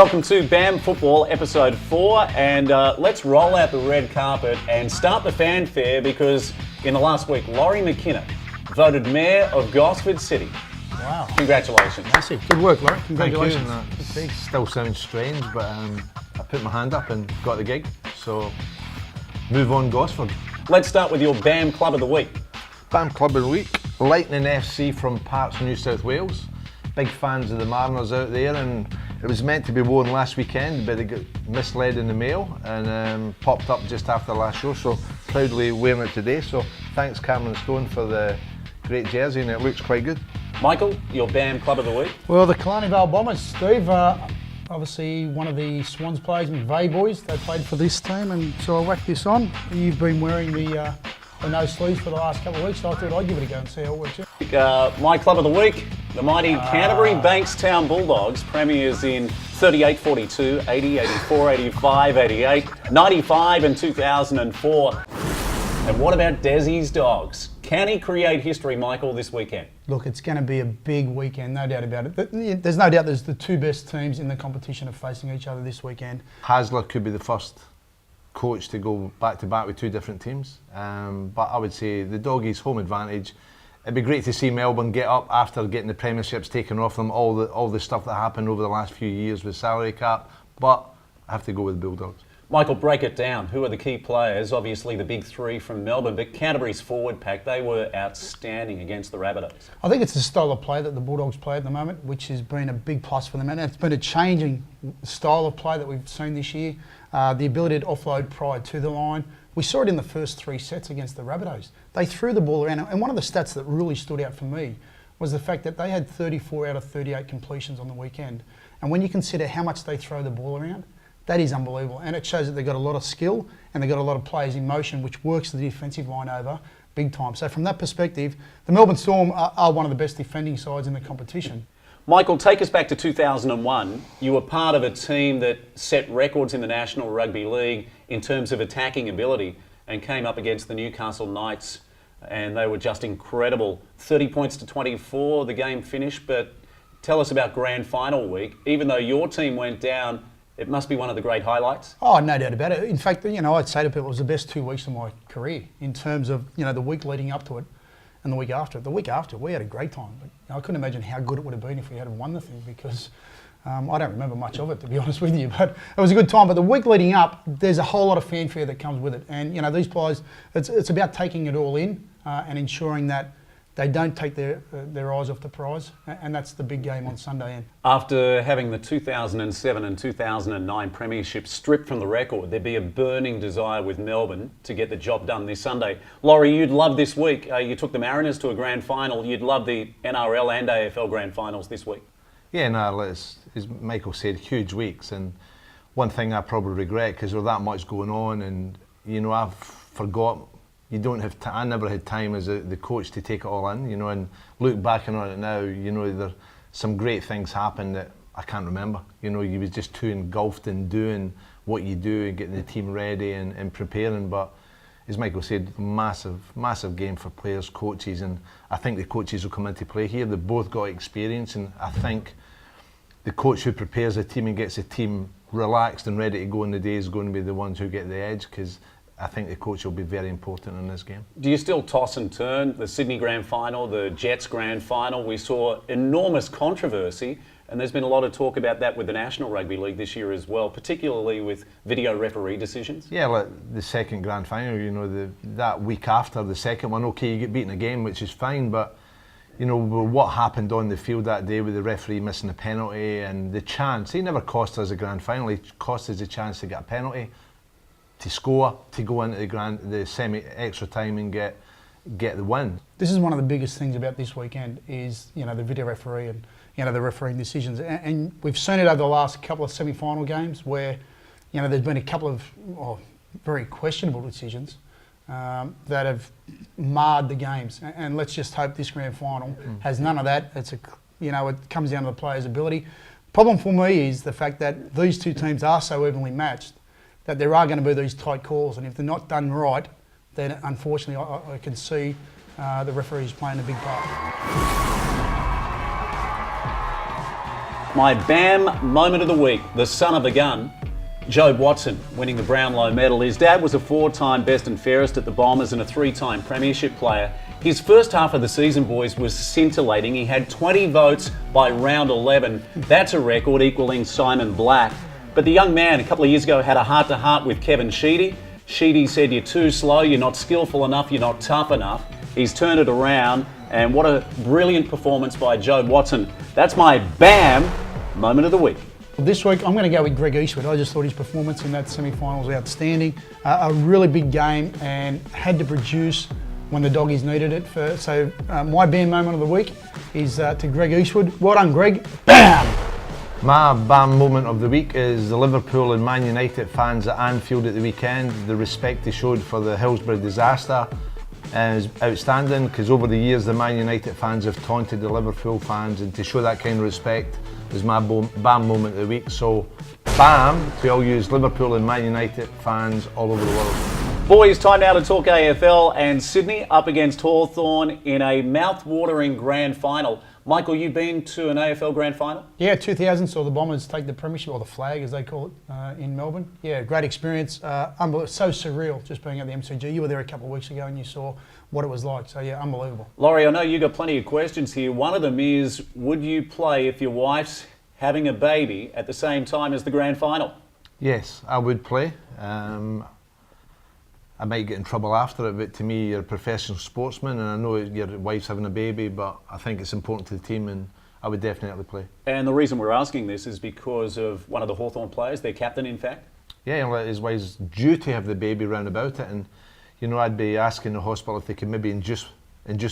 Welcome to BAM Football episode 4, and let's roll out the red carpet and start the fanfare because in the last week, Laurie McKinnon voted Mayor of Gosford City. Wow. Congratulations. Massive. Good work, Laurie. Congratulations. Thank you. Still sounds strange, but I put my hand up and got the gig, so move on Gosford. Let's start with your BAM Club of the Week. BAM Club of the Week, Lightning FC from Parts, New South Wales. Big fans of the Mariners out there, and it was meant to be worn last weekend, but it got misled in the mail and popped up just after the last show, so proudly wearing it today. So thanks Cameron Stone for the great jersey, and it looks quite good. Michael, your BAM Club of the Week. Well, the Killarney Vale Bombers, Steve, obviously one of the Swans players, McVeigh boys, they played for this team, and so I whacked this on. You've been wearing the no sleeves for the last couple of weeks, so I thought I'd give it a go and see how it works out. My Club of the Week, the mighty Canterbury Bankstown Bulldogs, premiers in 38, 42, 80, 84, 85, 88, 95 and 2004. And what about Desi's Dogs? Can he create history, Michael, this weekend? Look, it's going to be a big weekend, no doubt about it. There's no doubt there's the two best teams in the competition are facing each other this weekend. Hasler could be the first coach to go back-to-back with two different teams, but I would say the Doggies' home advantage. It'd be great to see Melbourne get up after getting the premierships taken off them, all the stuff that happened over the last few years with salary cap, but I have to go with the Bulldogs. Michael, break it down. Who are the key players? Obviously the big three from Melbourne, but Canterbury's forward pack, they were outstanding against the Rabbitohs. I think it's the style of play that the Bulldogs play at the moment, which has been a big plus for them. And it's been a changing style of play that we've seen this year. The ability to offload prior to the line. We saw it in the first 3 sets against the Rabbitohs. They threw the ball around, and one of the stats that really stood out for me was the fact that they had 34 out of 38 completions on the weekend. And when you consider how much they throw the ball around, that is unbelievable, and it shows that they've got a lot of skill and they've got a lot of players in motion, which works the defensive line over big time. So from that perspective, the Melbourne Storm are one of the best defending sides in the competition. Michael, take us back to 2001. You were part of a team that set records in the National Rugby League in terms of attacking ability and came up against the Newcastle Knights, and they were just incredible. 30 points to 24, the game finished, but tell us about grand final week. Even though your team went down, it must be one of the great highlights. Oh, no doubt about it. In fact, I'd say to people it was the best 2 weeks of my career in terms of, the week leading up to it and the week after it. The week after, we had a great time. But I couldn't imagine how good it would have been if we had won the thing because I don't remember much of it, to be honest with you. But it was a good time. But the week leading up, there's a whole lot of fanfare that comes with it. And, these players, it's about taking it all in and ensuring that they don't take their eyes off the prize, and that's the big game on Sunday. After having the 2007 and 2009 premierships stripped from the record, there'd be a burning desire with Melbourne to get the job done this Sunday. Laurie, you'd love this week. You took the Mariners to a grand final. You'd love the NRL and AFL grand finals this week. Yeah, no, as Michael said, huge weeks. And one thing I probably regret, because there's that much going on, and I've forgot. You don't have I never had time as the coach to take it all in, and look back on it now, there some great things happened that I can't remember. You was just too engulfed in doing what you do and getting the team ready and preparing. But as Michael said, massive game for players, coaches, and I think the coaches will come into play here. They've both got experience, and I think the coach who prepares a team and gets a team relaxed and ready to go in the day is going to be the ones who get the edge, because I think the coach will be very important in this game. Do you still toss and turn the Sydney Grand Final, the Jets Grand Final? We saw enormous controversy, and there's been a lot of talk about that with the National Rugby League this year as well, particularly with video referee decisions. Yeah, like the second Grand Final, that week after the second one, okay, you get beaten again, which is fine, but what happened on the field that day with the referee missing a penalty and the chance, he never cost us a Grand Final, he cost us a chance to get a penalty, to score, to go into the semi-extra time and get the win. This is one of the biggest things about this weekend is, the video referee and, the refereeing decisions. And we've seen it over the last couple of semi-final games where, there's been a couple of very questionable decisions that have marred the games. And let's just hope this grand final has none of that. It comes down to the players' ability. Problem for me is the fact that these two teams are so evenly matched that there are going to be these tight calls, and if they're not done right, then unfortunately I can see the referees playing a big part. My BAM moment of the week, the son of a gun, Jobe Watson, winning the Brownlow medal. His dad was a 4-time best and fairest at the Bombers and a 3-time premiership player. His first half of the season, boys, was scintillating. He had 20 votes by round 11. That's a record, equaling Simon Black. But the young man a couple of years ago had a heart-to-heart with Kevin Sheedy. Sheedy said, "You're too slow, you're not skillful enough, you're not tough enough." He's turned it around, and what a brilliant performance by Jobe Watson. That's my BAM moment of the week. This week, I'm going to go with Greg Eastwood. I just thought his performance in that semi-final was outstanding. A really big game and had to produce when the doggies needed it. So my BAM moment of the week is to Greg Eastwood. Well done, Greg. BAM! My BAM moment of the week is the Liverpool and Man United fans at Anfield at the weekend. The respect they showed for the Hillsborough disaster is outstanding, because over the years the Man United fans have taunted the Liverpool fans, and to show that kind of respect is my BAM moment of the week. So BAM to all you Liverpool and Man United fans all over the world. Boys, time now to talk AFL, and Sydney up against Hawthorn in a mouth-watering grand final. Michael, you've been to an AFL grand final? Yeah, 2000 saw the Bombers take the premiership, or the flag as they call it, in Melbourne. Yeah, great experience. So surreal just being at the MCG. You were there a couple of weeks ago and you saw what it was like. So yeah, unbelievable. Laurie, I know you got plenty of questions here. One of them is, would you play if your wife's having a baby at the same time as the grand final? Yes, I would play. I might get in trouble after it, but to me, you're a professional sportsman, and I know your wife's having a baby, but I think it's important to the team, and I would definitely play. And the reason we're asking this is because of one of the Hawthorn players, their captain, in fact. Yeah, and his wife's due to have the baby round about it, and you know, I'd be asking the hospital if they could maybe induce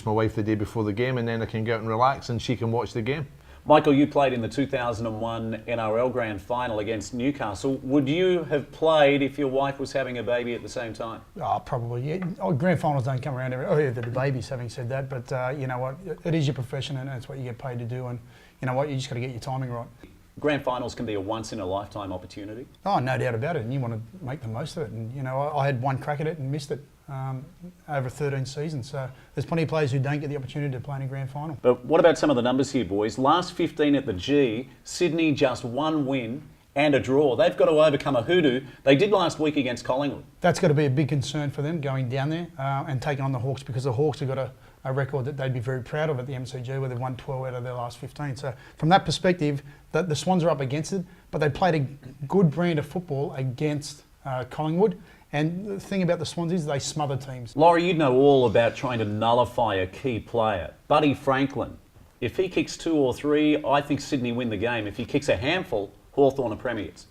my wife the day before the game, and then I can go out and relax, and she can watch the game. Michael, you played in the 2001 NRL Grand Final against Newcastle. Would you have played if your wife was having a baby at the same time? Oh, probably, yeah. Grand finals don't come around the babies, having said that, but you know what, it is your profession and it's what you get paid to do, and you know what, you just got to get your timing right. Grand finals can be a once-in-a-lifetime opportunity. Oh, no doubt about it, and you want to make the most of it. And you know, I had one crack at it and missed it over 13 seasons. So there's plenty of players who don't get the opportunity to play in a grand final. But what about some of the numbers here, boys? Last 15 at the G, Sydney just 1 win and a draw. They've got to overcome a hoodoo. They did last week against Collingwood. That's got to be a big concern for them going down there and taking on the Hawks, because the Hawks have got a record that they'd be very proud of at the MCG, where they've won 12 out of their last 15. So from that perspective, the Swans are up against it, but they played a good brand of football against Collingwood. And the thing about the Swans is they smother teams. Laurie, you know all about trying to nullify a key player. Buddy Franklin, if he kicks 2 or 3, I think Sydney win the game. If he kicks a handful, Hawthorn are premiers.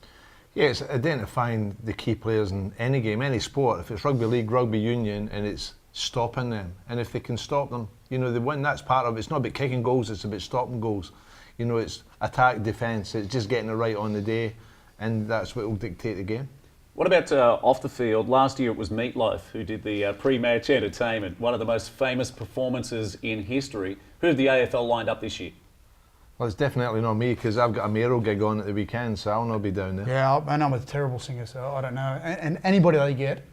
Yeah, it's identifying the key players in any game, any sport. If it's rugby league, rugby union, and it's stopping them. And if they can stop them, you know, they win. That's part of it. It's not about kicking goals, it's about stopping goals. You know, it's attack, defence, it's just getting it right on the day, and that's what will dictate the game. What about off the field? Last year it was Meatloaf who did the pre-match entertainment, one of the most famous performances in history. Who have the AFL lined up this year? Well, it's definitely not me, because I've got a Mero gig on at the weekend, so I'll not be down there. Yeah, and I'm a terrible singer, so I don't know. And anybody they get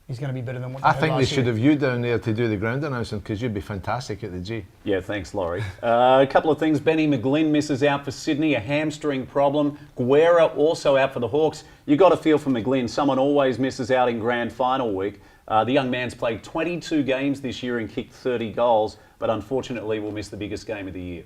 is going to be better than what they I had think they last should year. have you down there to do the ground announcing, because you'd be fantastic at the G. Yeah, thanks, Laurie. A couple of things. Benny McGlynn misses out for Sydney, a hamstring problem. Guerra also out for the Hawks. You got a feel for McGlynn. Someone always misses out in grand final week. The young man's played 22 games this year and kicked 30 goals, but unfortunately will miss the biggest game of the year.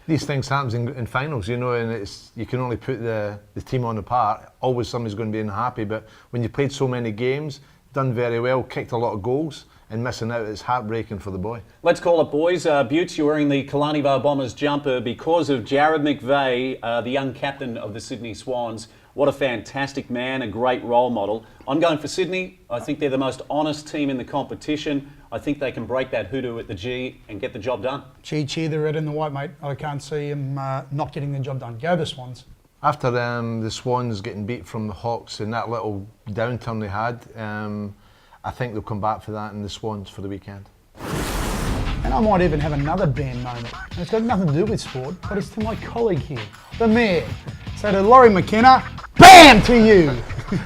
These things happen in finals, you know, and you can only put the team on the part. Always somebody's going to be unhappy, but when you played so many games, done very well, kicked a lot of goals, and missing out, it's heartbreaking for the boy. Let's call it, boys. Butts, you're wearing the Killarney Vale Bombers jumper because of Jared McVeigh, the young captain of the Sydney Swans. What a fantastic man, a great role model. I'm going for Sydney. I think they're the most honest team in the competition. I think they can break that hoodoo at the G and get the job done. Cheer the red and the white, mate. I can't see them not getting the job done. Go the Swans. After the Swans getting beat from the Hawks and that little downturn they had, I think they'll come back for that in the Swans for the weekend. And I might even have another BAM moment. And it's got nothing to do with sport, but it's to my colleague here, the Mayor. So to Laurie McKenna, BAM to you!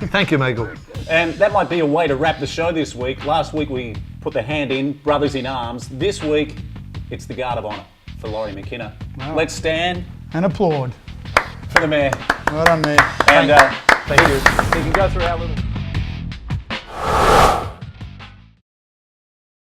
Thank you, Michael. And that might be a way to wrap the show this week. Last week we put the hand in, brothers in arms. This week, it's the Guard of Honour for Laurie McKenna. Wow. Let's stand And applaud. For the mayor. Well done, Mayor. And Thank you. you can go through our little...